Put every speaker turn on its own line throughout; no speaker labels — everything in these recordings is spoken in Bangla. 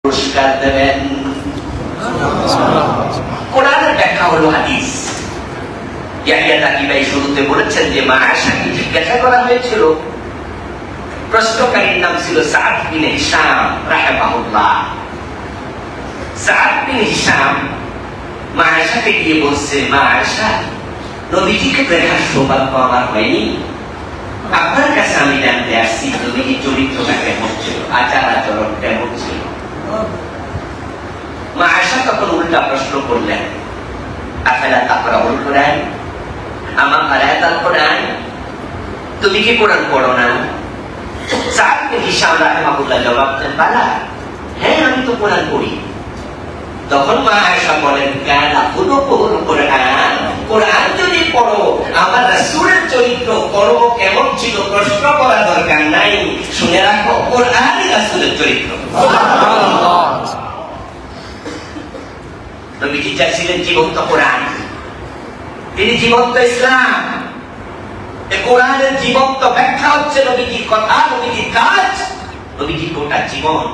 পুরস্কার দেবেন। কোরআনের ব্যাখ্যা হলো হাদিস। ইয়াহিয়া তাকিবাই শুরুতে বলেছেন যে মা আয়েশাকে জিজ্ঞাসা করা হয়েছিল, প্রশ্নকারীর নাম ছিল সাদ বিন হিশাম রাহিমাহুল্লাহ। সাদ বিন হিশাম মা আয়েশাকে গিয়ে বলছে, মা আয়েশা, নবীজিকে দেখার সৌভাগ্য আমার হয়নি, আপনার কাছে আমি জানতে আসছি নবীজির চরিত্রটা কেমন ছিল, আচার আচরণ কেমন ছিল। মা আয়েশা তখন উল্টা প্রশ্ন করলেন, আফালা তাকরাউল কুরআন, আমা কারাতাল কুরআন, তুমি কি কোরআন পড়ো না? সাদ বিন হিশাম রাহিমাহুল্লাহ জবাব দেন, বালা, হ্যাঁ আমি তো কোরআন পড়ি। তখন মা আয়েশা বলেন, কানা খুলুকুল কুরআন, কোরআন যদি পড়ো আমার রাসূলের চরিত্র কর্ম কেমন ছিল প্রশ্ন করা দরকার নাই, শুনে রাখো কোরআনই রাসূলের চরিত্র। সুবহানাল্লাহ। নবীজি চাইছিলেন জীবন্ত কোরআন, তিনি জীবন্ত ইসলাম। এই কোরআনের জীবন্ত ব্যাখ্যা হচ্ছে নবীজির কথা, নবীজির কাজ, নবীজির গোটা জীবন।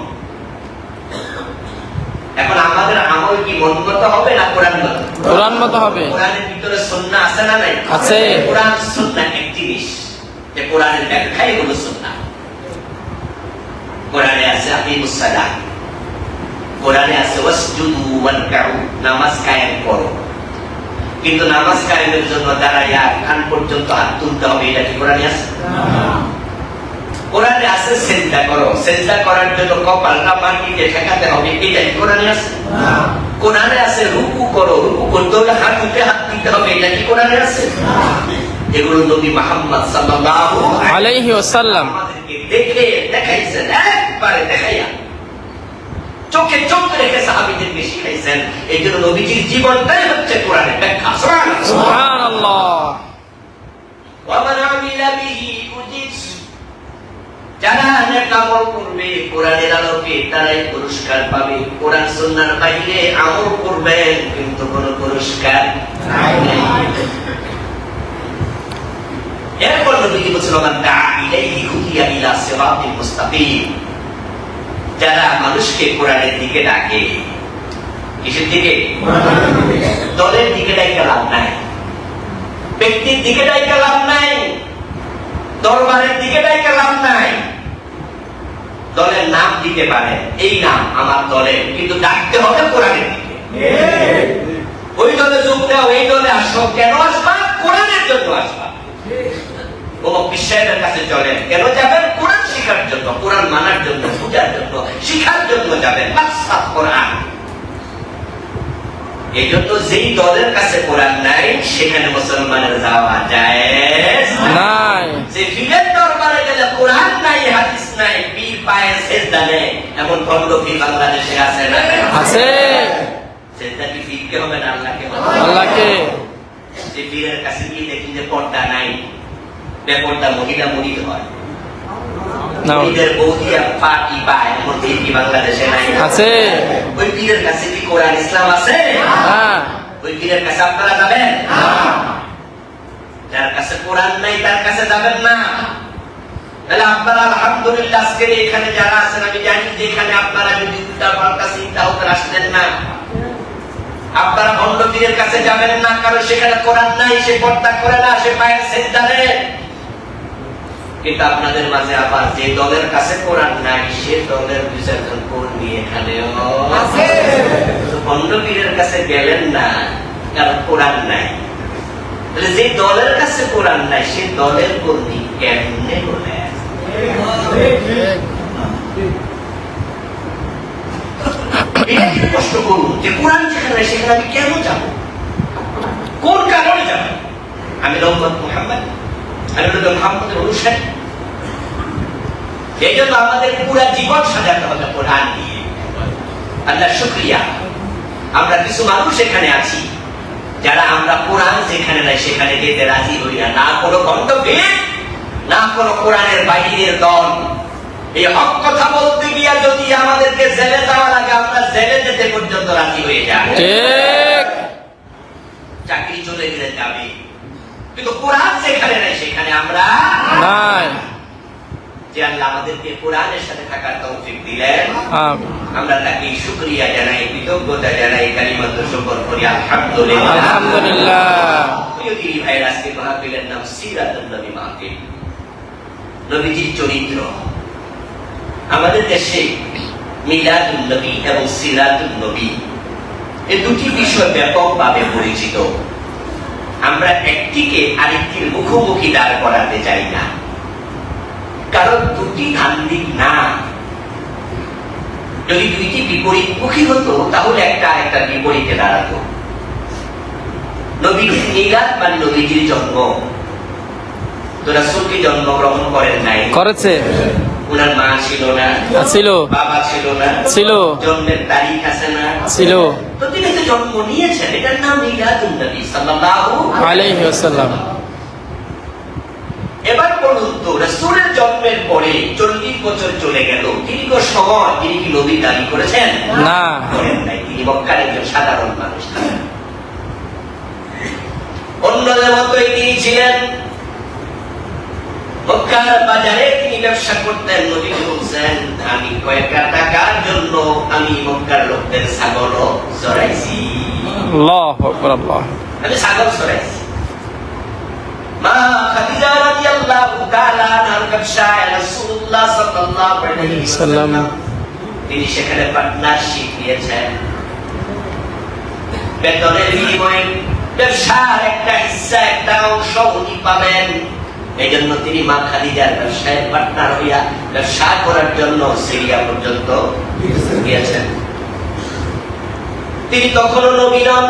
এখন আমাদের আমল কি মনগত হবে না কোরআনগত?
কোরআনগত হবে।
কোরআনের ভিতরে সুন্নাহ আছে না নাই?
আছে।
কোরআন সুন্নাহ এক জিনিস, যে কোরআনের ব্যাখ্যাই হলো সুন্নাহ। কোরআনে আছে আকিমুস সালাহ, কোরআনে আছে ওয়াসজুদু ওয়ারকাউ, নামাজ কায়েম করো। কিন্তু নামাজ কায়েমের জন্য দাঁড়াইয়া কান পর্যন্ত হাত তুলতে হবে, এটা কি কোরআনে আছে? কোরআনে আছে সিজদা করো, সিজদা করার জন্য কপালটা মাটিতে ঠেকাতে হবে, এটা কি কোরআনে আছে? কোরআনে আছে রুকু করো, রুকু করতে হলে হাত উঠে হাত দিতে হবে, এটা কি কোরআনে আছে? এগুলো নবী মুহাম্মদ সাল্লাল্লাহু
আলাইহি ওয়াসাল্লাম
আমাদেরকে দেখে দেখাইছেন, একবারে দেখাইয়া চোখে চোখ রেখে সাহাবীদেরকে শিখাইছেন। এই জন্য নবীজির জীবনটাই হচ্ছে কোরআনের ব্যাখ্যা।
সুবহানাল্লাহ।
ওয়া মান আমিলা বিহি উজিজ, যারা নেক আমল করবে কোরআনের আলোকে তারাই পুরস্কার পাবে। কোরআন সুন্নাহর বাইরে আমল করবেন কিন্তু কোনো পুরস্কার নাই। এরপর নবীজি বলেছেন, মান দাআ ইলাইহি হুদিয়া ইলা সিরাতিল মুস্তাকিম, যারা মানুষকে কোরআনের দিকে ডাকে। কিসের দিকে? দলের দিকে ডাইকা লাভ নাই, ব্যক্তির দিকে ডাইকা লাভ নাই, দরবারের দিকে ডাইকা লাভ নাই। দলের নাম দিতে পারে, এই নাম আমার দলের, কিন্তু ডাকতে হবে কোরআনের দিকে। ওই দলে যোগ দাও, এই দলে আসো, কেন আসবা? কোরআনের জন্য আসবা। অমুক বিশ্বাসের কাছে চলেন, কেন যাবেন? কোরআন শিখার জন্য, কোরআন মানার জন্য, বুঝার জন্য, শিখার জন্য যাবেন। মাকসাদ কোরআন। এই জন্য যেই দলের কাছে কোরআন নাই সেখানে মুসলমানের যাওয়া জায়েজ
নাই।
যে পীরের দরবারে গেলে কোরআন নাই, হাদিস নাই, পীর পায়ে সেজদা নেয়, এমন ভণ্ড পীর বাংলাদেশে আছে না? আছে। সেজদা কি পীরকে হবে না আল্লাহকে হবে?
আল্লাহকে।
যে পীরের কাছে গিয়ে দেখি যে পর্দা নাই, বেপর্দা মহিলা মুরিদ হয়, মুরিদের বৌদিয়া পাটি পায়, এমন পীর কি বাংলাদেশে নাই?
আছে।
ওই পীরের কাছে কি কোরআন ইসলাম আছে?
হ্যাঁ।
ওই পীরের কাছে আপনারা যাবেন? যার কাছে কোরআন নাই তার কাছে যাবেন না। তাহলে আপনারা আলহামদুলিল্লাহ আজকে এখানে যারা আছেন, আমি জানি যে এখানে আপনারা যদি উল্টা পাল্টা চিন্তা হতে আসতেন না। আপনারা ভণ্ড পীরের কাছে যাবেন না, কারণ সেখানে কোরআন নাই, সে পর্দা করে না, সে পায়ের সেজদা দেয়। কিন্তু আপনাদের মাঝে আবার যে দলের কাছে কোরআন নাই সে দলের বিসর্জন কর্মী এখানেও আছে। ভণ্ড পীরের কাছে গেলেন না কারণ কোরআন নাই। তাহলে যে দলের কাছে কোরআন নাই সে দলের কর্মী কেমনে বলে? প্রশ্ন করুন যে কোরআন যেখানে সেখানে আমি কেন যাব? কোন কারণে যাব? আমি উম্মত মুহাম্মদ, আমি মুহাম্মদের অনুসারী। এই জন্য আমাদের পুরা জীবন সাজাতে হবে কোরআন দিয়ে। আল্লাহ শুকরিয়া, আমরা কিছু মানুষ এখানে আছি যারা আমরা কোরআন যেখানে নাই সেখানে যেতে রাজি হই না। না কোনো গন্তব্যে, না কোনো কোরআনের বাইরের দল। এই হক কথা বলতে গিয়া যদি আমাদেরকে জেলে যাওয়া লাগে, আমরা জেলে যেতে পর্যন্ত রাজি হয়ে যাই।
ঠিক।
চাকরি চলে গেলে যাবে, কিন্তু কোরআন যেখানে নাই সেখানে আমরা
নাই।
যে আল্লাহ আমাদেরকে কোরআনের সাথে থাকার তৌফিক দিলেন।
আমিন।
আমরা তাকে শুকরিয়া জানাই, কৃতজ্ঞতা জানাই, কালিমাত শুকর করি আলহামদুলিল্লাহ।
আলহামদুলিল্লাহ।
প্রিয় দিনী ভাইয়ের, আজকে মাহফিলের নাম সিরাতুন নবী মাহফিল, নবীজির চরিত্র। আমাদের দেশে মিলাদুন নবী এবং সিরাতুন নবী এই দুটি বিষয় ব্যাপকভাবে পরিচিত। আমরা একটিকে আরেকটির মুখোমুখি দাঁড় করাতে চাই না, কারণ দুটি ধান্দিক না। যদি দুইটি বিপরীতমুখী হতো তাহলে একটা আরেকটার বিপরীতে দাঁড়াতো। নবীজির মিলাদ মানে নবীজির জন্ম। তো রাসূলকে জন্মগ্রহণ করেন নাই,
করেছে।
উনার মা ছিল না,
ছিল।
বাবা ছিল না,
ছিল।
জন্মের তারিখ আছে না,
ছিল।
তো তিনি তো জন্ম নিয়েছেন, এটার নাম মিলাদুন নবী সাল্লাল্লাহু
আলাইহি ওয়াসাল্লাম।
এবার বলুন তো, রাসূলের জন্মের পরে 40 বছর চলে গেল, দীর্ঘ সময় তিনি কি নবী দাবি করেছেন?
না।
করেন নাই। তিনি মক্কার একজন সাধারণ মানুষ ছিলেন। অন্যদের মতোই তিনি ছিলেন। মক্কার বাজারে তিনি ব্যবসা করতেন। নবী বলছেন, আমি কয়েকটা টাকার জন্য আমি মক্কার লোকদের ছাগল চড়াইছি।
আল্লাহু আকবার। আল্লাহ।
আমি ছাগল চড়াইছি। মা খাদিজা রাদিয়াল্লাহু তাআলা আনহার ব্যবসায় রাসূলুল্লাহ সাল্লাল্লাহু আলাইহি ওয়াসাল্লাম তিনি সেখানে পার্টনারশিপ নিয়েছেন। বেতনের বিনিময়ে ব্যবসার একটা হিস্সা, একটা অংশ উনি পাবেন। এই জন্য তিনি মা খাদিজার ব্যবসায় পার্টনার হইয়া ব্যবসা করার জন্য সিরিয়া পর্যন্ত গিয়েছেন। তিনি তখনও নবী নন।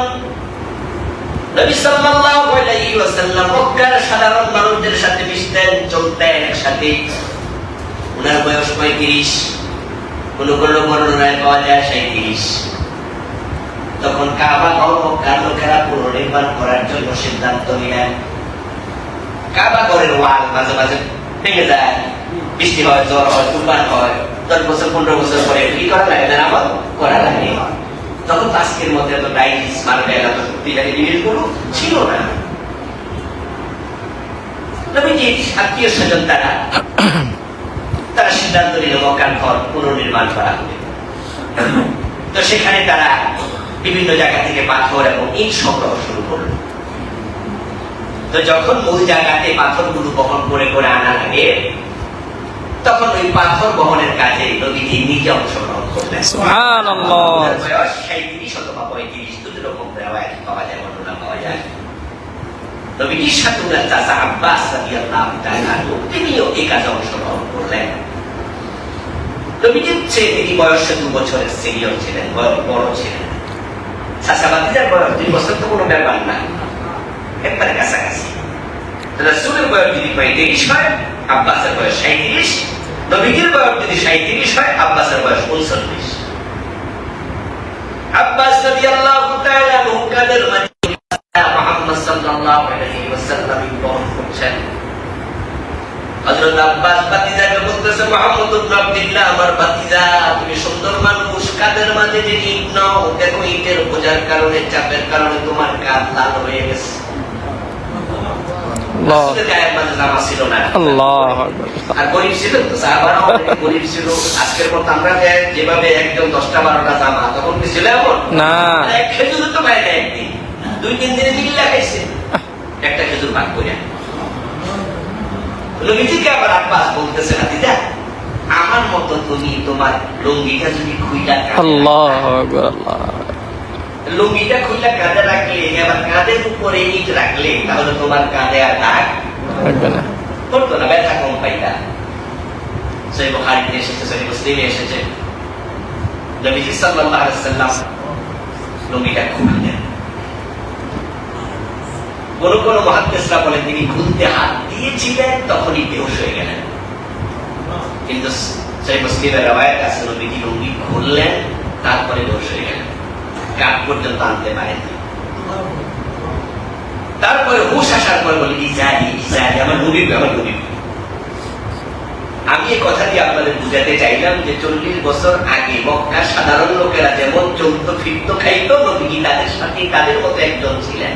নবী সাল্লাল্লাহু আলাইহি ওয়াসাল্লাম মক্কার সাধারণ মানুষদের সাথে মিশতেন, চলতেন একসাথে। উনার বয়স 35, কোন কোন বর্ণনায় পাওয়া যায় 37। তখন কাবা ঘর মক্কার লোকেরা পুনর্নির্মাণ করার জন্য সিদ্ধান্ত নিলেন। কাবা ঘরের ওয়াল মাঝে মাঝে ভেঙে যায়, বৃষ্টি হয়, জ্বর হয়, তুফান হয়। 10 বছর 15 বছর পরে কি করা লাগে? মেরামত করা লাগে। তখন আজকের মধ্যে এত ডাইস মার্বেল এত শক্তিশালী জিনিসগুলো ছিল না। নবীজির আত্মীয় স্বজন তারা সিদ্ধান্ত নিল মক্কার ঘর পুনর্নির্মাণ করা হবে। তো সেখানে তারা বিভিন্ন জায়গা থেকে পাথর এবং ইট সংগ্রহ শুরু করল। তো যখন মূল জায়গাতে পাথরগুলো বহন করে করে আনা লাগে, তখন ওই পাথর বহনের কাজে নবীজি নিজে অংশগ্রহণ করলেন।
সুবহানাল্লাহ।
বয়স 37 অথবা 35, দুই রকম রিওয়ায়াত পাওয়া যায়, বর্ণনা পাওয়া যায়। নবীজির সাথে উনার চাচা আব্বাস রাদিয়াল্লাহু তাআলা আনহু তিনিও এই কাজে অংশগ্রহণ করলেন। নবীজির চেয়ে তিনি বয়সে 2 বছরের সিনিয়র ছিলেন, বড় ছিলেন। চাচা ভাতিজার বয়স 2 বছর তো কোনো ব্যাপার না, একবারে কাছাকাছি। রাসূলের বয়স যদি 35 হয়, আব্বাসের বয়স 37। নবীজির বয়স যদি 37 হয়, আব্বাসের বয়স 39। আব্বাস রাদিয়াল্লাহু তাআলা আনহু কাদের মাঝে মুহাম্মদ সাল্লাল্লাহু আলাইহি ওয়াসাল্লাম বহন করছেন। হযরত আব্বাস ভাতিজাকে বলতেছে, মুহাম্মদ ইবনে আব্দুল্লাহ, আমার ভাতিজা, তুমি সুন্দর মানুষ, কাদের মাঝে যে ইট নাও, দেখো ইটের বোঝার কারণে, চাপের কারণে তোমার কাঁধ লাল হয়ে গেছে। রাসূলের গায়ের মাঝে জামা ছিল না।
আল্লাহু আকবার।
আর গরিব ছিল তো, সাহাবারা অনেক গরিব ছিল। আজকের মতো আমরা যেভাবে একদম 10টা 12টা জামা, তখন কি ছিল এমন?
না।
এক খেজুর তো পায় না একদিন, 2-3 দিনে মিল্লা খাইছে একটা খেজুর ভাগ করে। নবীজিকে আবার আব্বাস বলতেছে, ভাতিজা, আমার মতো তুমি তোমার লুঙ্গিটা যদি খুইলা
আল্লাহু আকবার। আল্লাহ।
লুঙ্গিটা খুইলা কাঁধে রাখলে, আবার কাঁধের উপরে ইট রাখলে, তাহলে তোমার কাঁধে আর দাগ
লাগবে না,
করতো না, ব্যথা কম পাইতা। সহিহ বুখারীতে এসেছে, সহিহ মুসলিমে এসেছে, নবীজি সাল্লাল্লাহু আলাইহি ওয়াসাল্লাম লুঙ্গিটা খুললেন। কোন কোন মুহাদ্দিসরা বলেন তিনি খুলতে হাত দিয়েছিলেন, তখনই বেহুশ হয়ে গেলেন। কিন্তু সহিহ মুসলিমের রওয়ায়াত আছে, নবীজি লুঙ্গি খুললেন, তারপরে বেহুশ হয়ে গেলেন, কাঠ পর্যন্ত আনতে পারেননি। তারপরে হুশ আসার পর বলি, ইজারি ইজারি, আমার নবী, আমার নবী। আমি এই কথা দিয়ে আপনাদের বুঝাতে চাইলাম যে 40 বছর আগে মক্কার সাধারণ লোকেরা যেমন চলতো, ফিরতো, খাইতো, নবীজি তাদের সাথে তাদের মতো একজন ছিলেন।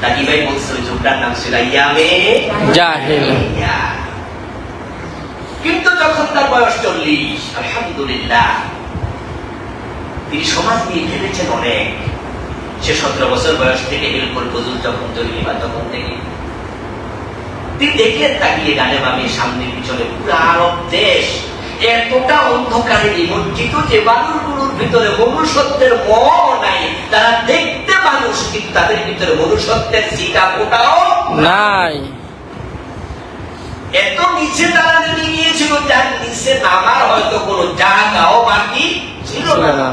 নাকি ভাই বলছে, ওই যুগটার নাম ছিল ইয়ামে
জাহিলিয়া।
কিন্তু যখন তার বয়স 40, আলহামদুলিল্লাহ, তিনি সমাজ নিয়ে ভেবেছেন অনেক। সে 17 বছর বয়স থেকে বিলকুল ফজল যখন তৈরি বা তখন থেকে তিনি দেখলেন তাকিয়ে ডানে বামে সামনে পিছনে পুরো আরব দেশ এতটা অন্ধকারে নিমজ্জিত যে মানুষগুলোর ভিতরে মনুষ্যত্বের মোহ নাই। তারা দেখতে মানুষ, কিন্তু তাদের ভিতরে মনুষ্যত্বের চিটা ফোটাও
নাই।
এত নিচে তারা নেমে গিয়েছিল, যার নিচে নামার হয়তো কোনো জায়গাও বাকি ছিল না।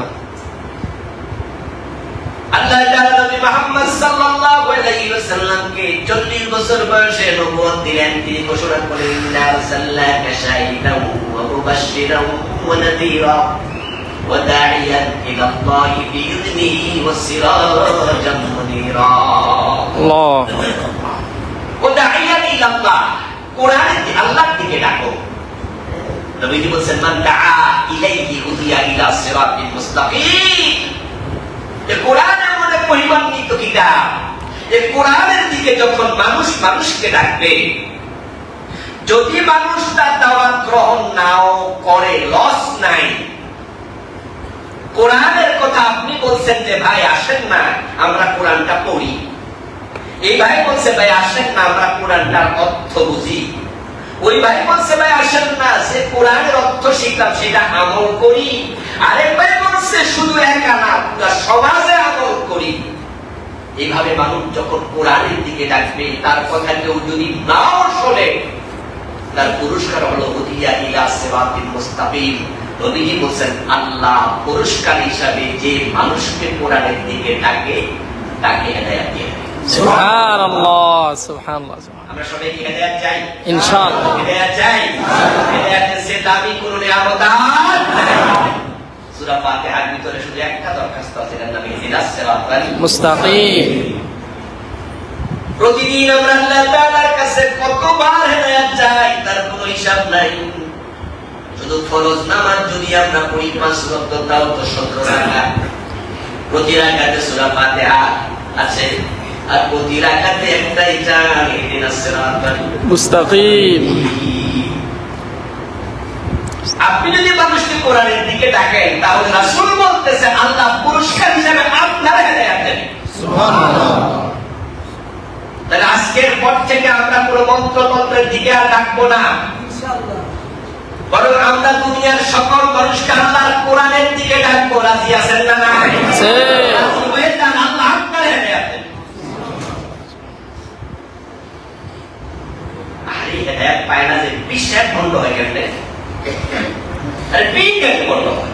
আল্লাহ তাআলা নবী মুহাম্মদ সাল্লাল্লাহু আলাইহি ওয়াসাল্লামকে 40 বছর বয়সে নবুয়ত দিলেন। তিনি ঘোষণা করলেন, ইন্না আরসালনাকা শাহিদান ওয়া মুবাশশিরান ওয়া নাযীরা ওয়া দা'iয়ান ইলা আল্লাহি বিইذনিহি ওয়া সিরাজাম মুনীরা।
আল্লাহ।
ওয়া দা'iয়ান ইলা আল্লাহ, কোরআনে আল্লাহর দিকে ডাকো। নবীজি বলেন, মান দাআ ইলাইহি হুদিয়া ইলা সিরাতিল মুস্তাকিম। এই কোরআন এমন এক মহিমান্বিত কিতাব, এই কোরআনের দিকে যখন মানুষ মানুষকে ডাকবে, যদি মানুষ তার দাওয়াত গ্রহণ নাও করে, লস নাই। কোরআনের কথা আপনি বলছেন যে ভাই আসেন না আমরা কোরআনটা পড়ি, এই ভাই বলছে ভাই আসেন না আমরা কোরআনটার অর্থ বুঝি, ওই ভাই বলছে ভাই আসেন না যে কোরআনের অর্থ শিখলাম সেটা আমল করি, আরেক ভাই বলছে শুধু একা না পুরো সমাজে আমল করি। এইভাবে মানুষ যখন কোরআনের দিকে ডাকবে, তার কথা কেউ যদি নাও শোনে, তার পুরস্কার হলো হুদিয়া ইলা সিরাতিল মুস্তাকিম। নবীজি বলেন, আল্লাহ পুরস্কার হিসাবে যে মানুষকে কোরআনের দিকে ডাকে তাকে হেদায়েত দিয়ে দেয়।
সুবহানাল্লাহ, সুবহানাল্লাহ।
আমরা সবাই কি হেদায়েত চাই?
ইনশাআল্লাহ
হেদায়েত চাই। হেদায়েতের সে দাবি কোন নিয়ামত আর নাই। সূরা ফাতিহার ভিতরে শুধু একটা দরখাস্ত আছে, এর নাম ইহদিনাস সিরাতাল
মুস্তাকিম।
প্রতিদিন আমরা আল্লাহ তাআলার কাছে কতবার হেদায়েত চাই তার কোনো হিসাব নাই। শুধু ফরজ নামাজ যদি আমরা পড়ি 5 ওয়াক্ত, তাও তো 17 রাকাত। প্রতি রাকাতে সূরা ফাতিহা আছে, আর প্রতি রাকাতে একটাই চান ইহদিনাস সিরাতাল
মুস্তাকিম।
আপনি যদি মানুষকে কোরআনের দিকে ডাকেন, তাহলে রাসূল বলতেছে আল্লাহ পুরস্কার হিসেবে আপনারা হেদায়েত দেন। সুবহানাল্লাহ। তাহলে আজকের পর থেকে আমরা পুরো মন্ত্রতন্ত্রের দিকে আর ডাকবো না, ইনশাআল্লাহ, বরং আমরা দুনিয়ার সকল মানুষকে আল্লাহর কোরআনের দিকে ডাকবো। রাজি আছেন না? নাই? আল্লাহ আপনারা হেদায়েত দেন। আরে হেদায়েত পায় না যে বিশ্বাস বন্ধ হয় কেমনে? আরে পীর কেমনে বন্ধ হয়?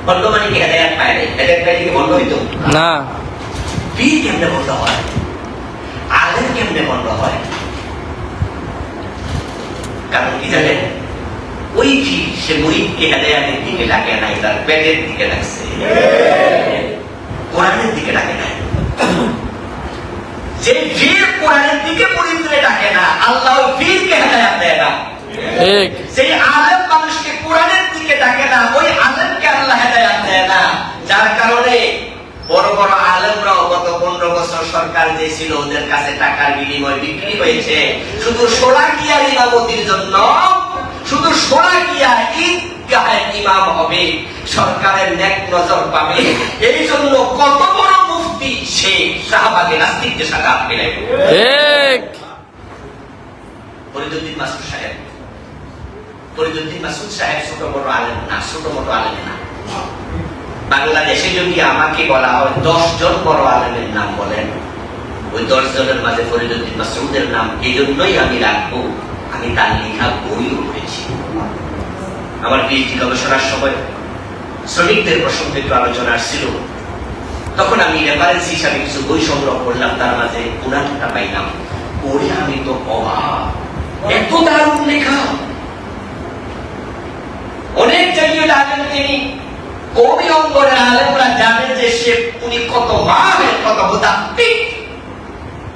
বন্ধ মানে কি হেদায়েত পায় না? হেদায়েত পাইলে কি বন্ধ হইতো
না।
পীর কেমনে বন্ধ হয়? আলেম কেমনে বন্ধ হয়? কারণ কি জানেন, ওই পীর সে মুরিদকে হেদায়েতের দিকে ডাকে নাই, তার পেটের দিকে ডাকছে, কোরআনের দিকে ডাকে নাই। যে পীর কোরআনের দিকে মুরিদকে ডাকে না, আল্লাহ ওই পীরকে হেদায়েত দেয় না।
ঠিক।
সেই আলেম মানুষকে কোরআনের দিকে ডাকে না, ওই আলেমকে আল্লাহ হেদায়েত দেয় না। যার কারণে বড় বড় আলেমরাও গত 15 বছর সরকার যে ছিল ওদের কাছে টাকার বিনিময় বিক্রি হয়েছে শুধু শোলাকিয়ার ইমামতির জন্য। শুধু শোলাকিয়া ঈদগাহে ইমাম হবে, সরকারের নেক নজর পাবে, এই জন্য কত বড় মুফতি সে শাহবাগে নাস্তিকদের সাথে হাত মিলায়।
ঠিক।
ফরিদউদ্দিন মাসুদ সাহেব, ফরিদউদ্দিন মাসুদ সাহেব ছোট বড় আলেম না, ছোট বড় আলেম না। বাংলাদেশে যদি আমাকে বলা হয় 10 জন বড় আলেমের নাম বলেন, ওই 10 জনের মাঝে ফরিদউদ্দিন মাসউদের নাম এই জন্যই আমি রাখবো, আমি তার লেখা বইও পড়েছি। আমার পিএইচডি গবেষণার সময় শ্রমিকদের প্রসঙ্গে একটু আলোচনা আসছিল, তখন আমি রেফারেন্স হিসাবে কিছু বই সংগ্রহ করলাম, তার মাঝে কোরআনটা পাইলাম। পড়ে আমি তো অবাক, এত দারুণ লেখা। অনেক জায়গায় আলেম তিনি, কবি অঙ্গনের আলেমরা জানেন যে সে উনি কত মাহের, কত মুতাফিক,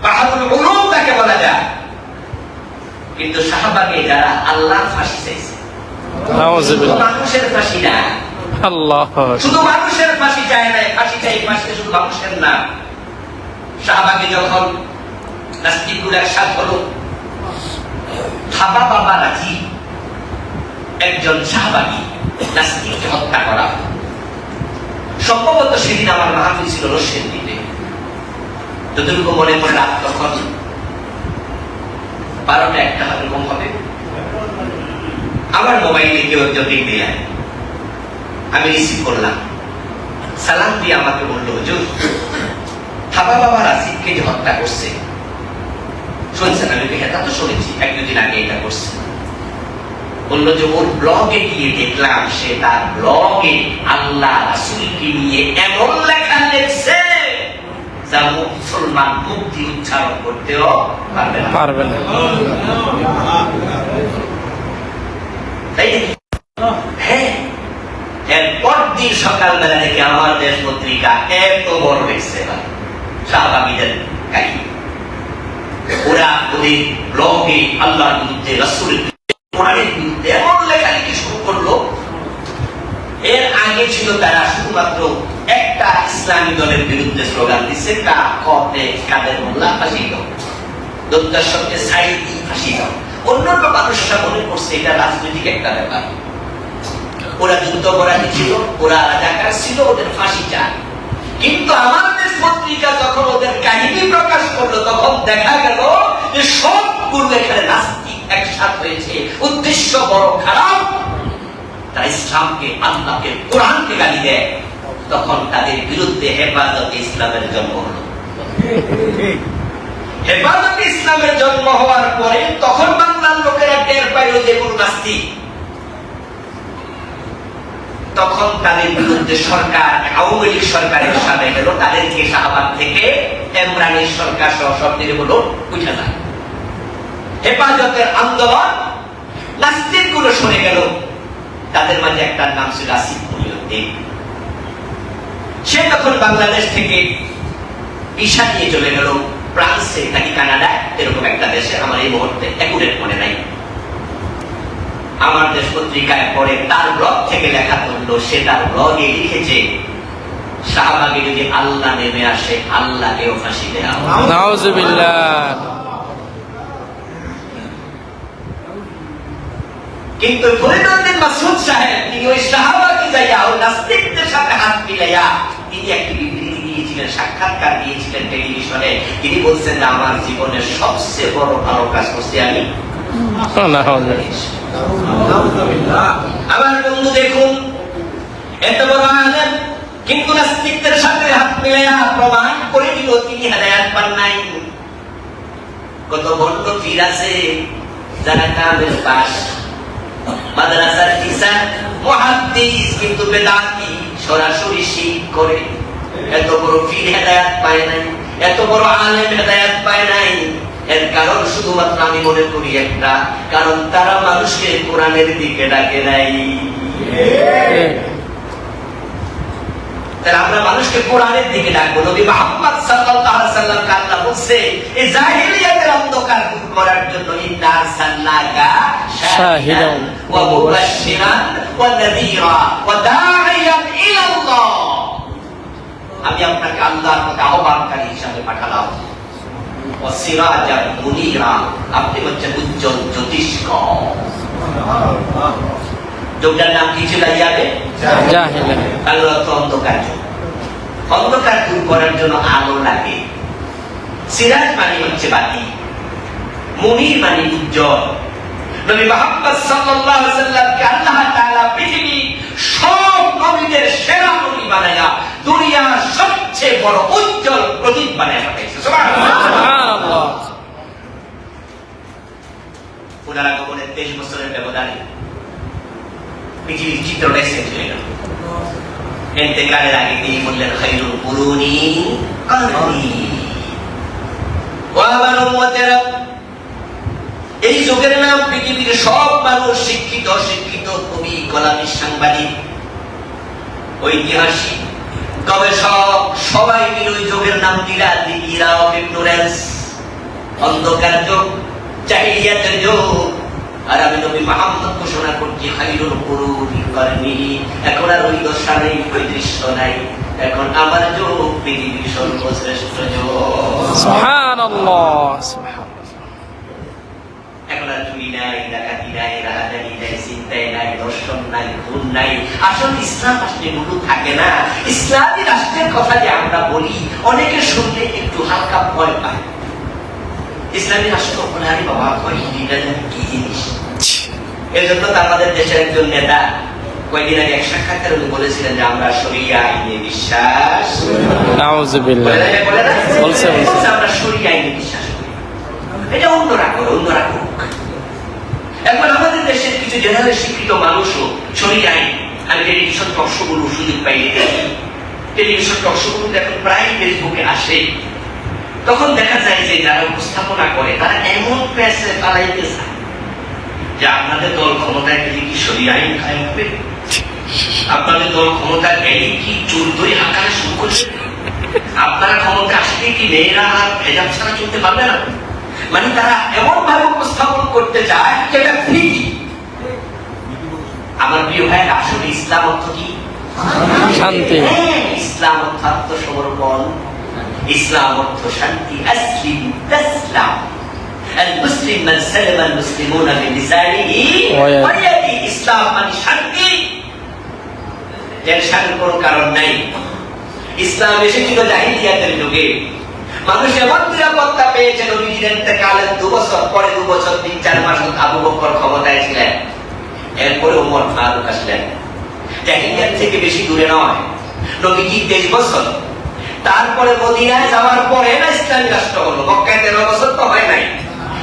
বাহাদুর উলুম তাকে বলা যায়। কিন্তু শাহবাগে যারা আল্লাহর ফাঁসি চাইছে, মানুষের ফাঁসি না,
আল্লাহ
শুধু মানুষের ফাঁসি চায় না, ফাঁসি চাই ফাঁসিতে শুধু মানুষের না। শাহবাগে যখন নাস্তিকগুলো একসাথ হলো, থাবা বাবা রাজি, একজন সাহাবাগী নাস্তিককে হত্যা করা। সম্ভবত সেদিন আমার মাহফিল ছিল রশিদ দ্বীপে, যতটুকু মনে পড়ে রাত তখন 12টা-1টা এরকম হবে। আমার মোবাইলে কেউ একজন রিং দিলেন, আমি রিসিভ করলাম। সালাম দিয়ে আমাকে বললো, হুজুর থাবা বাবা রাসিদকে যে হত্যা করছে শুনছেন? আমি এটা তো শুনেছি, 1-2 দিন আগে এটা করছে। বললো যে ওর ব্লগে গিয়ে দেখলাম সে তার ব্লগে আল্লাহ রাসূলকে নিয়ে এমন লেখা লিখছে যা মুসলমান মুক্তি উচ্চারণ করতেও পারবে না। তাই হ্যাঁ, এরপর দিন সকালবেলা থেকে আমার দেশ পত্রিকা এত বড় লিখছে শাহবাগীদের কাহিনী। ওরা ওদের ব্লগে আল্লাহর বিরুদ্ধে, রাসূলের কোরআনের বিরুদ্ধে এমন লেখালেখি শুরু করলো। এর আগে ছিল তারা শুধুমাত্র একটা ইসলামী দলের বিরুদ্ধে স্লোগান দিচ্ছে, কাদের মোল্লা ফাঁসি দাও, দত্তার সঙ্গে সাইদি ফাঁসি দাও। অন্যান্য মানুষরা মনে করছে এটা রাজনৈতিক একটা ব্যাপার। ওরা যুদ্ধপরাধী ছিল, ওরা রাজাকার ছিল, ওদের ফাঁসি চায়। কিন্তু আমার দেশ পত্রিকা যখন ওদের কাহিনী প্রকাশ করলো তখন দেখা গেল যে সবগুলো এখানে নাস্তিক একসাথ হয়েছে, উদ্দেশ্য বড় খারাপ। তারা ইসলামকে, আল্লাহকে, কোরআনকে গালি দেয়। তখন তাদের বিরুদ্ধে হেফাজতে ইসলামের জন্ম হলো। হেফাজতে ইসলামের জন্ম হওয়ার পরে তখন বাংলার লোকেরা টের পাইল যেগুলো নাস্তিক। তখন তাদের বিরুদ্ধে সরকার, আওয়ামী লীগ সরকারের সামনে গেল, তাদেরকে শাহবাগ থেকে ইমরানের সরকার সহ সব দিকে বলো উঠে যায়। হেফাজতের আন্দোলন, নাস্তিক গুলো সরে গেল। তাদের মাঝে একটা নাম ছিল আসিফ মহিউদ্দিন। সে তখন বাংলাদেশ থেকে ভিসা নিয়ে চলে গেল ফ্রান্সে নাকি কানাডায়, এরকম একটা দেশে, আমার এই মুহূর্তে একুরেট মনে নাই। আমার দেশ পত্রিকায় পরে তার ব্লগ থেকে লেখা করলো, সে তার ব্লগে লিখেছে শাহবাগে যদি আল্লাহ নেমে আসে আল্লাহকেও ফাঁসি দেওয়া হবে।
নাউজুবিল্লাহ।
কিন্তু ফরিদউদ্দিন মাসউদ সাহেব তিনি ওই শাহবাগে যাইয়া ওই নাস্তিকদের সাথে হাত মিলাইয়া তিনি একটি বিবৃতি দিয়েছিলেন, সাক্ষাৎকার দিয়েছিলেন টেলিভিশনে। তিনি বলছেন যে আমার জীবনের সবচেয়ে বড় ভালো কাজ করছি আমি। আমার বন্ধু দেখুন, এত বড় আলেম কিন্তু নাস্তিকদের সাথে হাত মিলাইয়া প্রমাণ করে দিল তিনি হেদায়েত পান নাই। কত বড় পীর আছে যারা কামেল পাস, মাদ্রাসার টিচার, মুহাদ্দিস, কিন্তু বেদাতি, সরাসরি শিরক করে। এত বড় পীর হেদায়েত পায় নাই, এত বড় আলেম হেদায়েত পায় নাই। এর কারণ শুধুমাত্র আমি মনে করি একটা, কারণ তারা মানুষকে কোরআনের দিকে ডাকে নাই। তাহলে আমরা মানুষকে কোরআনের দিকে ডাকবো। নবী মুহাম্মদ সাল্লাল্লাহু আলাইহি ওয়াসাল্লাম আল্লাহ বলছে এই জাহেলিয়াতের অন্ধকার দূর করার জন্য ইন্না আরসালনাকা শাহিদান ওয়া মুবাশশিরান ওয়া নাযীরা ওয়া দাঈয়ান ইলাল্লাহ। আমি আপনাকে আল্লাহর পথে আহ্বানকারী হিসেবে পাঠালাম। ওয়া সিরাজান মুনীরা, আপনি হচ্ছেন উজ্জ্বল জ্যোতিষ্ক। যুগটার নাম কি ছিল? জাহেলিয়া। আল্লাহ তো অন্ধকার যুগ। অন্ধকার দূর করার জন্য আলো লাগে। সিরাজ মানে হচ্ছে বাতি, মুনীর মানে উজ্জ্বল। নবী মুহাম্মদ সাল্লাল্লাহু আলাইহি ওয়াসাল্লামকে আল্লাহ তাআলা পৃথিবীর সব নবীদের সেরা নবী বানায়া দুনিয়ার সবচেয়ে বড় উজ্জ্বল প্রদীপ বানায়া পাঠাইছে। সুবহানাল্লাহ। ওনার আগমনের 23 বছরের ব্যবধানে পৃথিবীর চিত্রটাই চেঞ্জ হয়ে গেল। ইন্তেকালের আগে তিনি বললেন খায়রুল কুরুনি কারনি। ও আমার উম্মতেরা, এই যুগের নাম পৃথিবীর সব মানুষ, শিক্ষিত অশিক্ষিত, কবি, কলামি, সাংবাদিক, ঐতিহাসিক, গবেষক, সবাই মিলে ওই যুগের নাম দিলা দি ইরা অফ ইগনোরেন্স, অন্ধকার যুগ, জাহিলিয়াতের যুগ। আর আমি নবী মুহাম্মদ ঘোষণা করছি খায়রুল কুরুনি কারনি। এখন আর ওই দশা নেই, ওই দৃশ্য নাই। এখন আমার যুগ পৃথিবীর সর্বশ্রেষ্ঠ যুগ।
সুবহানাল্লাহ, সুবহানাল্লাহ।
এখন আর তুমি নাই, ডাকাতি নাই, রাহাজানি নাই, চিন্তাই নাই, দর্শন নাই, খুন নাই। আসলে ইসলাম রাষ্ট্রে এগুলো থাকে না। ইসলামী রাষ্ট্রের কথা যে আমরা বলি, অনেকে শুনলে একটু হালকা ভয় পায়। ইসলামী রাষ্ট্র বলে আরে বাবা ভয় কি জিনিস। এই জন্য তো আমাদের দেশের একজন নেতা কয়েকদিন আগে এক সাক্ষাৎকারে উনি বলেছিলেন যে আমরা শরিয়া আইনে বিশ্বাস
নাউজুবিল্লাহ বলছে
আমরা শরিয়া আইনে বিশ্বাস করি। এটা অন্যরা করে, অন্যরা করুক। এখন আমাদের দেশের কিছু জেনারেল শিক্ষিত মানুষও শরিয়া আইন, আমি টেলিভিশন টকশোগুলো সুযোগ পাইলে দেখি, টেলিভিশন টকশোগুলো এখন প্রায় ফেসবুকে আসে, তখন দেখা যায় যে যারা উপস্থাপনা করে তারা এমন প্যাসে পালাইতে চায় যে আপনাদের দল ক্ষমতায় গেলে কি শরিয়া আইন কায়েম হবে, আপনাদের দল ক্ষমতা গেলে কি চোর ধরে হাঁকানো শুরু করছে, আপনারা ক্ষমতা আসলে কি মেয়েরা আর ভেজাব ছাড়া চলতে পারবে না। মানে তারা এমন ভাবে উপস্থাপন করতে চায় যেটা ঠিকই। আমার প্রিয় ভাই, আসলে ইসলাম অর্থ কি?
শান্তি।
ইসলাম অর্থ আত্মসমর্পণ, ইসলাম অর্থ শান্তি। আসলিম তাসলাম, আল মুসলিম মান সালামা আল মুসলিমুনা বিলিসানিহি ওয়া ইয়াদিহি। ইসলাম মানে শান্তি, টেনশনের কোনো কারণ নাই। ইসলাম এসেছিল জাহিলিয়াতের যুগে, মানুষ এমন নিরাপত্তা পেয়েছে নবীজির ইন্তেকালের 2 বছর পরে, 2 বছর 3-4 মাস আবু বকর ক্ষমতায় ছিলেন, এরপরে ওমর ফারুক আসলেন। জাহিলিয়াত থেকে বেশি দূরে নয়, নবীজি 23 বছর, তারপরে মদিনায় যাওয়ার পরে না ইসলামী রাষ্ট্র হলো। মক্কায় 13 বছর তো হয় নাই,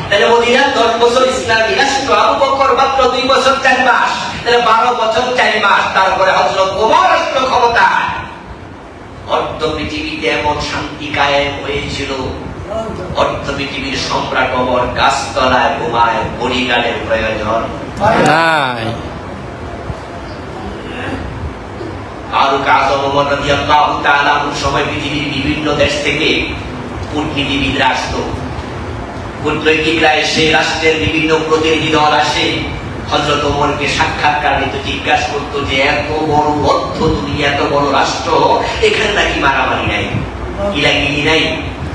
তাহলে মদিনায় 10 বছর ইসলামী রাষ্ট্র। আবু বকর মাত্র 2 বছর 4 মাস, তাহলে 12 বছর 4 মাস। তারপরে হযরত ওমর রাষ্ট্র ক্ষমতায়। অর্ধ পৃথিবীতে এমন শান্তি কায়েম হয়েছিল, অর্ধ পৃথিবীর সম্রাট ওমর গাছতলায় ঘুমায়, বডিগার্ডের প্রয়োজন
নাই।
ফারুক আযম ওমর রাদিয়াল্লাহু তাআলা সময় পৃথিবীর বিভিন্ন দেশ থেকে কূটনীতিবিদরা আসতো, কূটনৈতিকরা এসে, রাষ্ট্রের বিভিন্ন প্রতিনিধি দল আসে, হযরত ওমরকে সাক্ষাৎকার নিত, জিজ্ঞাসা করতো যে এত বড় অর্থ তুমি, এত বড় রাষ্ট্র, এখানে নাকি মারামারি নাই, গিলাগিলি নাই,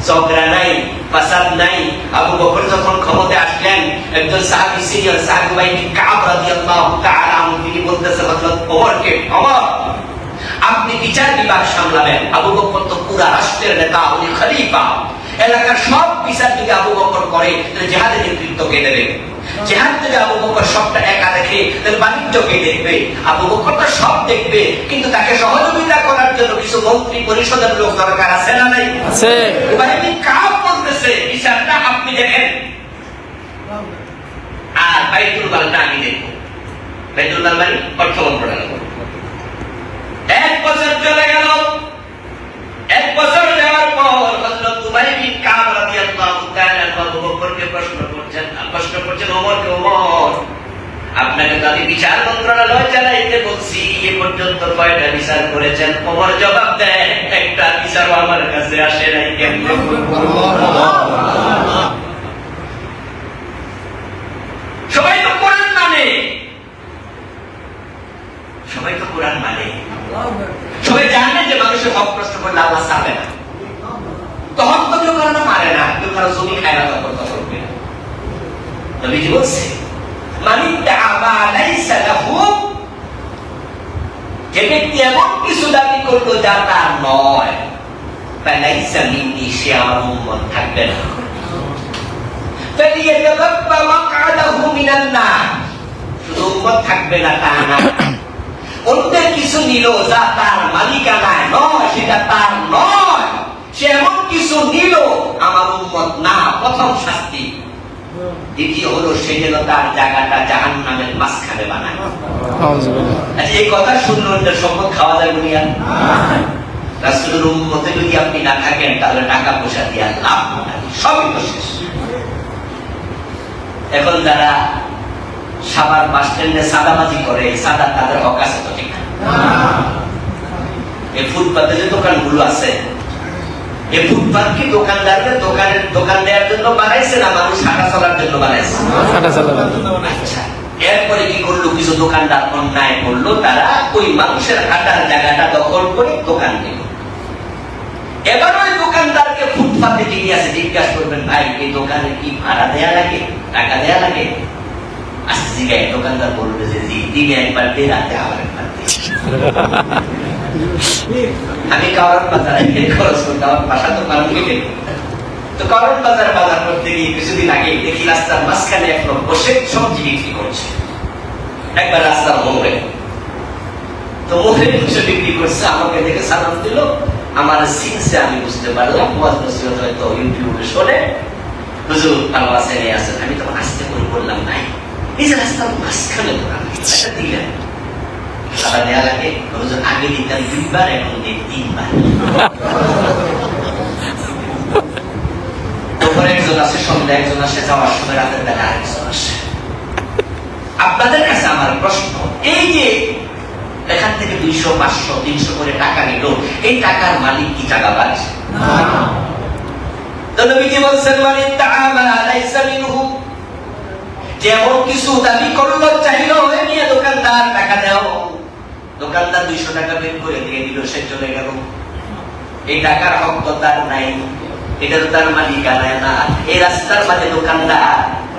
ঝগড়া নাই, ফাসাদ নাই। আবু বকর যখন ক্ষমতায় আসলেন, একজন সাহাবী, সিনিয়র সাহাবী ভাই কাব রাদিয়াল্লাহু তাআলা আনহু, তিনি বলতেছেন হযরত ওমরকে, ওমর আপনি বিচার বিভাগ সামলাবেন। আবু বকর তো পুরা রাষ্ট্রের নেতা, উনি খলিফা, এলাকার সব বিচার যদি আবু বকর করে তাহলে জিহাদের নেতৃত্ব কে দেবে? জিহাদ যদি আবু বকর সবটা একা দেখে তাহলে বাণিজ্য কে দেখবে? আবু বকর তো সব দেখবে, কিন্তু তাকে সহযোগিতা করার জন্য কিছু মন্ত্রী পরিষদের লোক দরকার আছে না নাই?
আছে।
উবাইদি কাব বলতেছে বিচারটা আপনি দেখেন আর বাইতুল মালটা আমি দেখব। বাইতুল মাল মানে অর্থ মন্ত্রণালয়। 1 বছর চলে গেল। 1 বছর যাওয়ার পর হযরত উবাই বিন কাব রাদিয়াল্লাহু তাআলা আবু বকরকে প্রশ্ন করছেন, ওমরকে, ওমর আপনাকে তো আমি বিচার মন্ত্রণালয় চালাইতে বলছি, এ পর্যন্ত কয়টা বিচার করেছেন? ওমর জবাব দেয়, একটা বিচারও আমার কাছে আসে নাই, কেমনে করব? সবাই তো কোরআন মানে, সবাই তো কোরআন মানে, সবাই জানে যে মানুষের হক প্রশ্ন করলে আল্লাহ ছাড়বে না। তো হক তো কেউ কারণে মারে না, কেউ কারো জমি খায় না, তখন কথা বলবে না। নবীজি বলছে, যে ব্যক্তি এমন কিছু দাবি করলো যা তার নয়, ফালাইসা মিন্নি, সে আমার উম্মত থাকবে না। ফালিয়াতাবাক্কা মাকআদাহু মিনান নার, শুধু উম্মত থাকবে না তা না, অন্যের কিছু নিল যা তার মালিকানায় নয়, সেটা তার নয়, সে এমন কিছু নিল আমার উম্মত না। প্রথম শাস্তি। দ্বিতীয় হলো সে যেন তার জায়গাটা জাহান্নামের মাঝখানে বানায়। আচ্ছা, এই কথা শুনলে অন্যের সম্পদ খাওয়া যায় দুনিয়া? রাসূলের উম্মতে যদি আপনি না থাকেন তাহলে টাকা পয়সা দিয়ে লাভ নাই, সবই তো শেষ। এখন যারা সাভার বাস স্ট্যান্ডে সাদাবাজি করে, সাদা তাদের হক আছে তো? ঠিক না? এই ফুটপাতে যে দোকানগুলো আছে, এই ফুটপাত কি দোকানদারদের দোকান দেওয়ার জন্য বানাইছে না মানুষ হাঁটা চলার জন্য বানাইছে? আচ্ছা, এরপরে কি করলো? কিছু দোকানদার অন্যায় করলো, তারা ওই মানুষের হাঁটার জায়গাটা দখল করে দোকান দিল। এবার ওই দোকানদারকে ফুটপাতে যিনি আছে জিজ্ঞাসা করবেন, ভাই এই দোকানে কি ভাড়া দেয়া লাগে, টাকা দেয়া লাগে? আজকে জিগায় দোকানদার বলবে যে জি দিনে একবার দিয়ে রাতে আবার একবার দিয়ে। আমি কারণ বাজারে খরচ করতে আমার বাসা তো কারণ কেটে, তো কারণ বাজার বাজার করতে গিয়ে কিছুদিন আগে দেখি রাস্তার মাঝখানে এক লোক বসে সবজি বিক্রি করছে, একবার রাস্তার মোড়ে। তো মোড়ে বসে বিক্রি করছে, আমাকে দেখে সালাম দিল, আমার সিনসে আমি বুঝতে পারলাম ওয়াজ নসিহত হয়তো ইউটিউবে শোনে, হুজুর ভালো আছেন এই আছেন। আমি তখন আস্তে করে বললাম নাই, এই যে রাস্তার মাঝখানে দোকান একটা দিলেন, সাদা দেয়া লাগে হুজুর, আগে দিতাম 2 বার, এখন দিই 3 বার। দুপুরে একজন আসে, সন্ধ্যা একজন আসে, যাওয়ার সময় রাতের বেলা আরেকজন আসে। আপনাদের কাছে আমার প্রশ্ন, এই যে এখান থেকে 200, 500, 300 করে টাকা নিল, এই টাকার মালিক কি টাকাবাজ? তো নবীজি বলছেন মানে তাআলা লাইসা মিনহু, যেমন কিছু দাবি করলো চাইলো ওই নিয়ে দোকানদার টাকা দাও, দোকানদার 200 টাকা বের করে দিয়ে দিল, সে চলে গেল। এই টাকার হক তো তার নাই, এটা তো তার মালিকানা না। এই রাস্তার মাঝে দোকানদার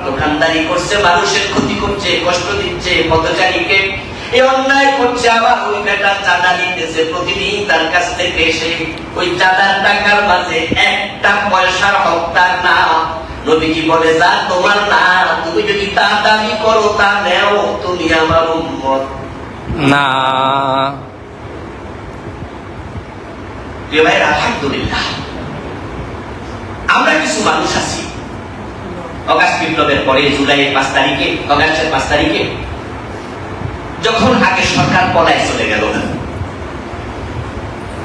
দোকানদারি করছে, মানুষের ক্ষতি করছে, কষ্ট দিচ্ছে পথচারীকে, এই অন্যায় করছে। আবার ওই বেটা চাঁদা নিতেছে প্রতিদিন তার কাছ থেকে, এসে ওই চাঁদার টাকার মাঝে একটা পয়সার হক তার না। নবীজি বলে যা তোমার না, তুমি যদি তা দাবি করো তা নেও, তুমি আমার উম্মত
না।
ভাই আলহামদুলিল্লাহ, আমরা কিছু মানুষ আছি অগাস্ট বিপ্লবের পরে জুলাইয়ের 5 তারিখে, অগাস্টের 5 তারিখে যখন আগে সরকার পলায় চলে গেল,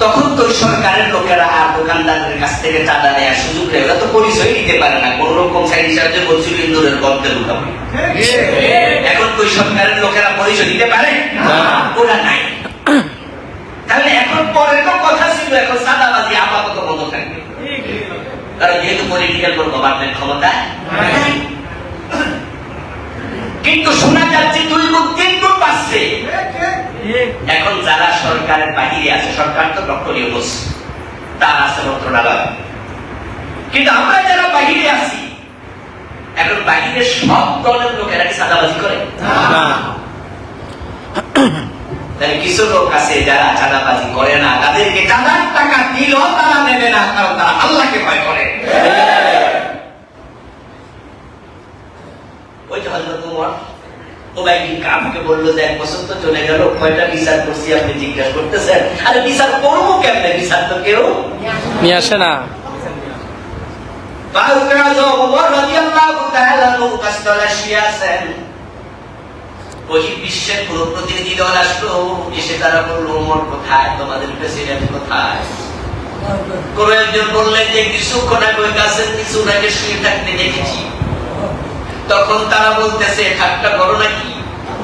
তখন তো সরকারের লোকেরা আর দোকানদারের কাছ থেকে চাঁদা নেওয়ার সুযোগ নেই, ওরা তো পরিচয় দিতে পারে না, কোন রকম সাইড সাহায্যে বলছিল ইন্দুরের গর্তে লুকাবো। এখন তো সরকারের লোকেরা পরিচয় দিতে পারে ওরা নাই। তাহলে এখন পরে তো কথা ছিল, এখন চাঁদাবাজি আপাতত বন্ধ থাকবে, কারণ যেহেতু পলিটিক্যাল কোন গভর্নমেন্ট ক্ষমতা নাই। কিন্তু শোনা যাচ্ছে 2 গুণ 3 গুণ পাচ্ছে। এখন যারা সরকারের বাহিরে আছে, সরকার তো ডক্টর ইউনূস, তার আছে মন্ত্রণালয়, কিন্তু আমরা যারা বাহিরে আছি, এখন বাহিরে সব দলের লোকেরা কি চাঁদাবাজি করে? তাহলে কিছু লোক আছে যারা চাঁদাবাজি করে না, তাদেরকে চাঁদার টাকা দিলেও তারা নেবে না, কারণ তারা আল্লাহকে ভয় করে। ওই যে হযরত ওমর উবাই বিন কাবকে বললো যে 1 বছর তো চলে গেল, কয়টা বিচার করছি আপনি জিজ্ঞাসা করতেছেন? আরে বিচার করবো কেমনে, বিচার তো কেউ
নিয়ে আসে না।
ফারুক আযম ওমর রাদিয়াল্লাহু তাআলা আনহু কাসতলা শিয়াছেন, বহির্বিশ্বের পুরো প্রতিনিধি দল আসলো, এসে তারা বললো ওমর কোথায়, তোমাদের প্রেসিডেন্ট কোথায়? কোন একজন বললেন যে কিছুক্ষণ আগে ওই গাছের কিছু নাকি শুয়ে থাকতে দেখেছি। তখন তারা বলতেছে ঠাট্টা করো নাকি?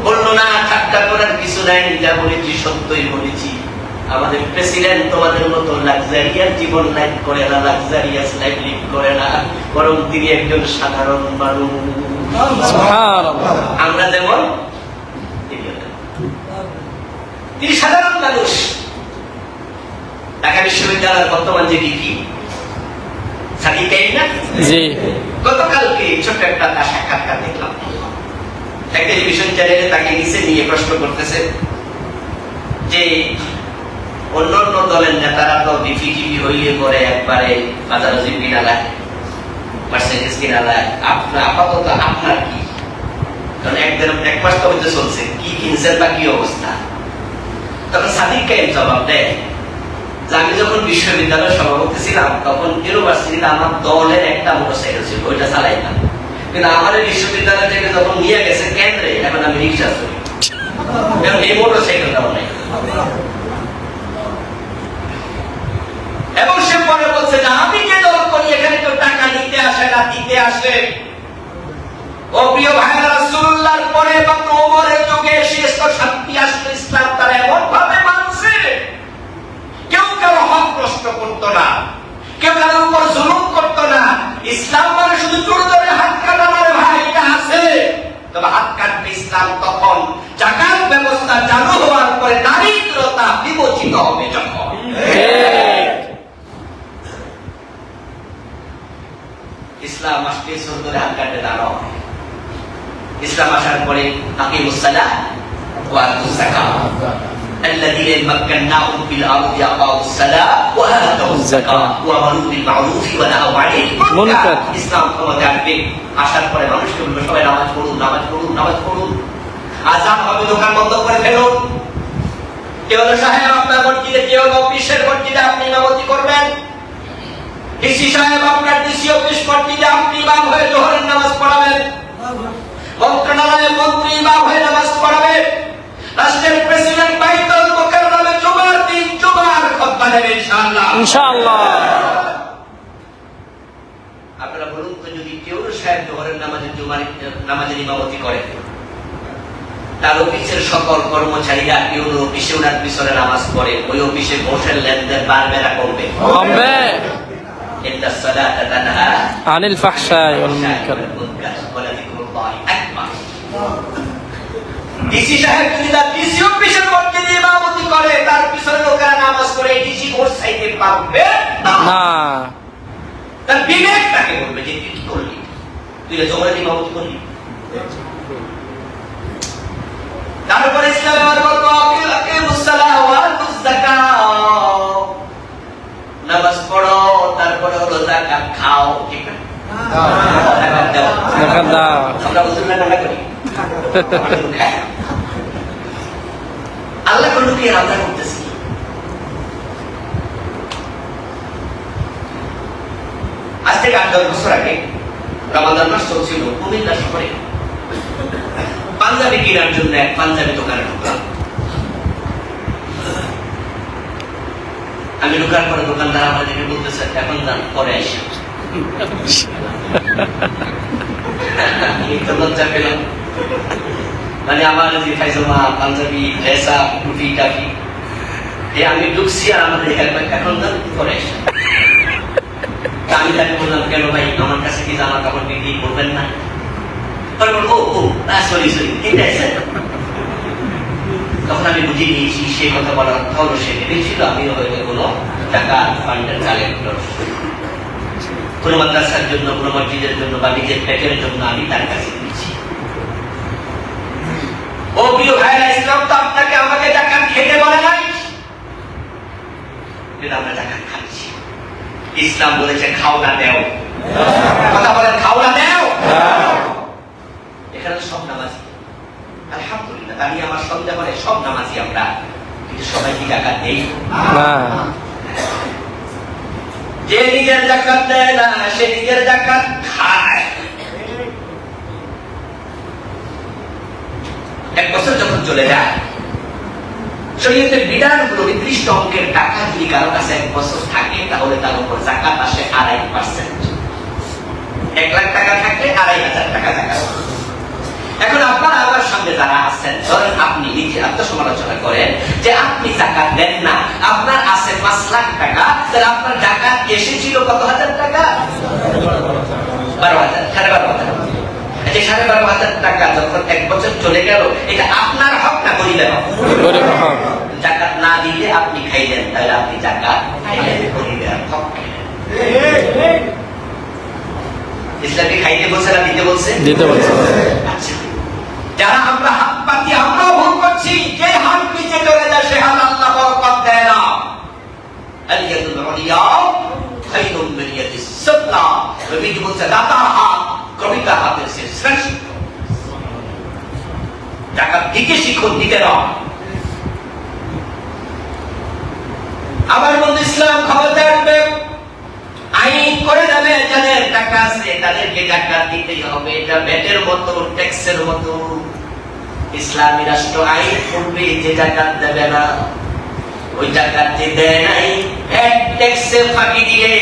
বললো না, ঠাট্টা করার কিছু নাই, যা বলেছি সত্যই বলেছি। আমাদের প্রেসিডেন্ট তোমাদের মতো লাক্সারিয়াস জীবন লাইফ করে না, লাক্সারিয়াস লাইফ লিভ করে না, বরং তিনি একজন সাধারণ মানুষ। আমরা যেমন তিনি সাধারণ মানুষ। ঢাকা বিশ্ববিদ্যালয়ের বর্তমান যে ডিগ্রি
জি,
গতকালকে ছোট্ট একটা তার সাক্ষাৎকার দেখলাম, একটা টেলিভিশন চ্যানেলে তাকে নিচে নিয়ে প্রশ্ন করতেছে যে অন্য অন্য দলের নেতারা তো বিপিটিভি হইলে পরে একবারে বাজারজি কিনালায়, মার্সেডিস কিনালায়, আপনার আপাতত আপনার কি? কারণ এক মাস তো হইতে চলছে, কি কিনছেন বা কি অবস্থা? তখন সাদিক কায়েম জবাব দেয় যে আমি যখন বিশ্ববিদ্যালয়ের সভাপতি ছিলাম, তখন ইউনিভার্সিটিতে আমার দলের একটা মোটরসাইকেল ছিল, ওইটা চালাইতাম, কিন্তু আমার বিশ্ববিদ্যালয় থেকে যখন নিয়ে গেছে কেন্দ্রে, এখন আমি রিক্সা চলি, এবং এই মোটরসাইকেলটাও নেই। এবং সে পরে বলছে যে আমি যে দল করি, এখানে তো টাকা নিতে আসে না, দিতে আসে। ও প্রিয় ভাইরা, রাসূলুল্লাহর পরে এবং ওমরের যুগে শ্রেষ্ঠ শান্তি আসলো ইসলাম, তারা এমন ভাবে মানছে, কেউ কারো হক নষ্ট করতো না, কেউ কারোর উপর জুলুম করতো না। ইসলাম মানে শুধু জোর ধরে হাত কাটা মানে ভাই, এটা আছে, তবে হাত কাটবে ইসলাম তখন জাকাত ব্যবস্থা চালু হওয়ার পরে দারিদ্রতা বিমোচিত হবে যখন। ইসলাম আসলে জোর ধরে হাত কাটে না, ইসলাম আসার পরে আকিমুস সালাহ ওয়া আতুজ যাকাত الذين مكناهم في الارض اقاموا الصلاه واتوا الزكاه وامروا بالمعروف ونهوا عن المنكر ইসলাম ক্ষমতা আসবে আসার পরে মানুষকে বলবে সবাই নামাজ পড়ুন নামাজ পড়ুন নামাজ পড়ুন আযান হবে দোকান বন্ধ করে ফেলুন কেউ হলো সাহেব আপনার মসজিদে কেউ অফিসের মসজিদে আপনি ইমামতি করবেন ডিসি সাহেব আপনার ডিসি অফিস মসজিদে আপনি ইমাম হয়ে জোহরের নামাজ পড়াবেন মন্ত্রণালয়ে মন্ত্রী ইমাম হয়ে নামাজ পড়াবেন রাষ্ট্রের প্রেসিডেন্ট বাইতুল মুকাররমে জুমার দিন জুমার খুতবা দেবে ইনশাআল্লাহ ইনশাআল্লাহ আপনারা বলুন তো যদি কেউ সাহেব জোহরের নামাজে জুমার নামাজের ইমামতি করে তার অফিসের সকল কর্মচারীরা কেউ অফিসে ওনার পিছনে নামাজ পড়ে ওই অফিসে বসে লেনদেন বাড়বে না কমবে
কমবে
ইন্না সালাতা তানহা
আনিল ফাহশাই ওয়াল মুনকার
ওয়া যিকরুল্লাহি আকবার ডিসি সাহেব যদি তার ডিসি অফিসের মসজিদে ইমামতি করে তার পিছনে লোকেরা নামাজ পড়ে ডিসি ওর সাইডে পাবে না তার বিবেক তাকে বলবে যে তুই কি করলি তুই জোহরের ইমামতি করলি তারপরে ইসলামের বলবো আকিমুস সালাহ ওয়া আতুজ যাকাত নামাজ পড়ো তারপরে হলো যাকাত খাও ঠিক না যাকাত দাও আমরা বুঝুন না টাকা করি আল্লাহ কোন লোকে আমরা করতেছি আজ থেকে 8-10 বছর আগে রমাদান মাস চলছিল কুমিল্লা শহরে পাঞ্জাবি কেনার জন্য এক পাঞ্জাবি দোকানে ঢুকলাম আমি ঢুকার পরে দোকানদার আমাদেরকে বলতেছে এখন দাম পরে আসি লজ্জা পেলাম মানে আমার যে ফাইজমা পাঞ্জাবি ড্রেসা টুপি টাপি আমি ঢুকছি আর আমাদের এখন দাম পরে আসি আমি তাকে বললাম কেন ভাই আমার কাছে কি জামা কাপড় বিক্রি করবেন না তখন আমি বুঝে নিয়েছি সে কথা বলার অর্থ হলো সে ভেবেছিল আমিও হয়তো কোনো টাকা ফান্ডের কালেক্টর কোন মাদ্রাসার জন্য কোন মসজিদের জন্য বা নিজের পেটের জন্য আমি তার কাছে দিচ্ছি ও প্রিয় ভাইরা ইসলাম তো আপনাকে আমাকে টাকা খেতে বলে নাই কিন্তু আমরা টাকা খাচ্ছি ইসলাম বলেছে খাও না দেও কথা বলেন খাও না দেও এখানে সব নামাজি আলহামদুলিল্লাহ আমি আমার সন্দেহ করে সব নামাজি আমরা কিন্তু সবাই কি জাকাত দেই না যে নিজের জাকাত দেয় না সে নিজের জাকাত খায় এক বছর যখন চলে যায় শরীয়তের বিধানগুলো নির্দিষ্ট অঙ্কের টাকা যদি কারো কাছে এক বছর থাকে তাহলে তার উপর জাকাত আসে 2.5%। 1 লাখ টাকা থাকলে 2,500 টাকা জাকাত। এখন আপনারা আমার সঙ্গে যারা আছেন ধরেন আপনি নিজে আত্মসমালোচনা করেন যে আপনি জাকাত দেন না আপনার আছে 5 লাখ টাকা তাহলে আপনার জাকাত এসেছিল কত হাজার টাকা 12,000 12,500 এই 12,500 টাকা যখন এক বছর চলে গেল এটা আপনার হক না গরিবের হক জাকাত না দিলে আপনি খাইলেন তাহলে আপনি জাকাত খাইলেন গরিবের হক খাইলেন ইসলামে খাইতে বলছে না দিতে বলছে দিতে বলছে আচ্ছা যারা আমরা হাত পাতি আমরাও ভুল করছি যে হাত নিচে চলে যায় সে হাত আল্লাহ বরকত দেয় না আলিয়াতুল উলিয়া খায়রুম মিন ইয়াদিস সাফলা নবী বলছে দাতার হাত কবিতা হাতের চেয়ে শ্রেষ্ঠ টাকা দিতে শিখুন দিতে না আবার বন্ধু ইসলাম ক্ষমতা আসবে আইন করে দেবে যাদের টাকা আছে তাদেরকে জাকাত দিতেই হবে এটা ভ্যাটের মতো ট্যাক্সের মতো ইসলামী রাষ্ট্র আইন করবে যে জাকাত দেবে না ওই জাকাত যে দেয় নাই ভ্যাট ট্যাক্সে ফাঁকি দিয়ে